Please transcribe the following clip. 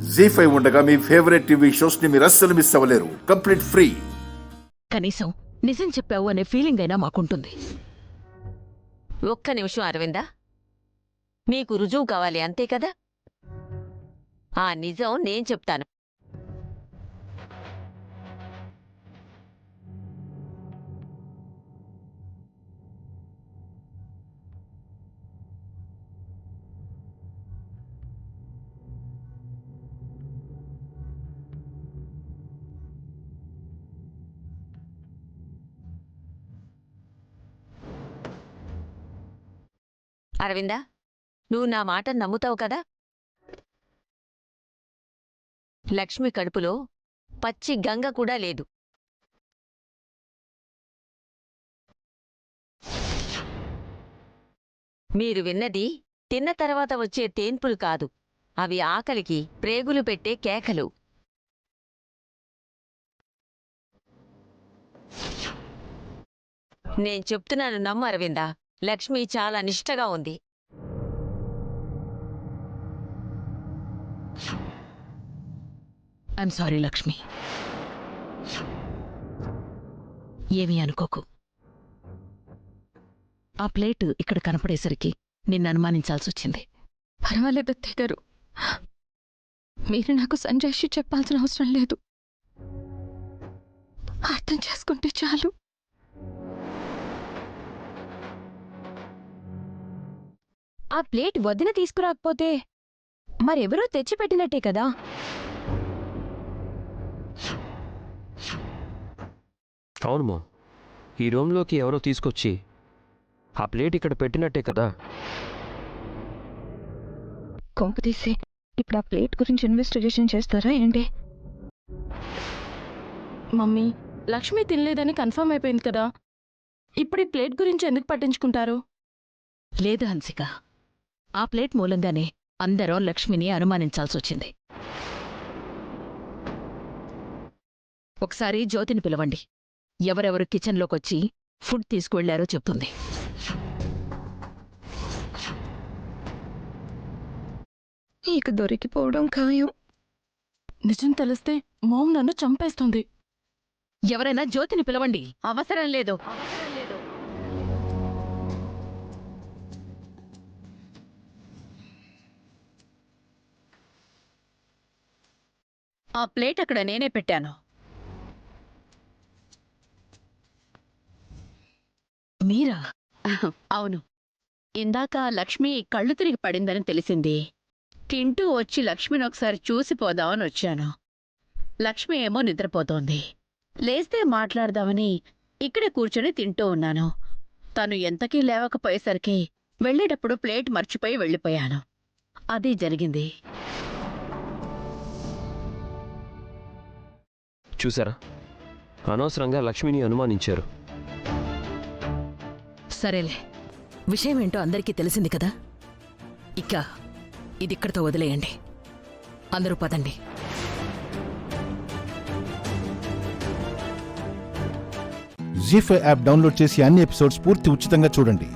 జీ5 ఉండగా మీ favourite TV shows ని మీరు అస్సలు మిస్ అవ్వలేరు. Complete free. కనీసం నిజం చెప్పావు అనే ఫీలింగ్ అయినా మాకుంటుంది. ఒక్క నిమిషం అరవిందా, మీకు రుజువు కావాలి అంతే కదా? ఆ నిజం నేను చెప్తాను. అరవిందా, నువ్వు నా మాట నమ్ముతావు కదా? లక్ష్మి కడుపులో పచ్చి గంగ కూడా లేదు. మీరు విన్నది తిన్న తర్వాత వచ్చే తేన్పులు కాదు, అవి ఆకలికి ప్రేగులు పెట్టే కేకలు. నేను చెప్తున్నాను, నమ్ము అరవిందా. లక్ష్మి చాలా నిష్టగా ఉంది. ఐఎమ్ సారీ లక్ష్మి, ఏమీ అనుకోకు. ఆ ప్లేట్ ఇక్కడ కనపడేసరికి నిన్ను అనుమానించాల్సి వచ్చింది. పర్వాలేదు అత్తయ్య గారు, మీరు నాకు సంజయ్షి చెప్పాల్సిన అవసరం లేదు. అర్థం చేసుకుంటే చాలు. ఆ ప్లేట్ వదిన తీసుకురాకపోతే మరెవరో తెచ్చిపెట్టినట్టే కదా? అవునమ్మా, ఈ రూమ్లోకి ఎవరో తీసుకొచ్చి ఆ ప్లేట్ ఇక్కడ పెట్టినట్టే కదా. కొంప తీసి ఇప్పుడు ఆ ప్లేట్ గురించి ఇన్వెస్టిగేషన్ చేస్తారా ఏంటి? మమ్మీ, లక్ష్మి తినలేదని కన్ఫర్మ్ అయిపోయింది కదా, ఇప్పుడు ఈ ప్లేట్ గురించి ఎందుకు పట్టించుకుంటారు? లేదు హన్సిక, ఆ ప్లేట్ మూలంగానే అందరూ లక్ష్మిని అనుమానించాల్సొచ్చింది. ఒకసారి జ్యోతిని పిలవండి. ఎవరెవరు కిచెన్లోకొచ్చి ఫుడ్ తీసుకువెళ్లారో చెప్తుంది. ఇక దొరికిపోవడం ఖాయం. నిజం తెలిస్తే మోమ్ నన్ను చంపేస్తుంది. ఎవరైనా జ్యోతిని పిలవండి. అవసరం లేదు. ఆ ప్లేట్ అక్కడ నేనే పెట్టాను. మీరా? అవును, ఇందాక లక్ష్మి కళ్ళు తిరిగి పడిందని తెలిసింది. తింటూ వచ్చి లక్ష్మిని ఒకసారి చూసిపోదామని వచ్చాను. లక్ష్మి ఏమో నిద్రపోతోంది. లేస్తే మాట్లాడదామని ఇక్కడే కూర్చొని తింటూ ఉన్నాను. తను ఎంతకీ లేవకపోయేసరికి వెళ్ళేటప్పుడు ప్లేట్ మర్చిపోయి వెళ్ళిపోయాను. అది జరిగింది. చూసారా, అనవసరంగా లక్ష్మిని అనుమానించారు. సరేలే, విషయమేంటో అందరికీ తెలిసింది కదా. ఇక ఇదిక్కడితో వదిలేయండి. అందరూ పదండి. జీ5 యాప్ డౌన్లోడ్ చేసి అన్ని ఎపిసోడ్స్ పూర్తి ఉచితంగా చూడండి.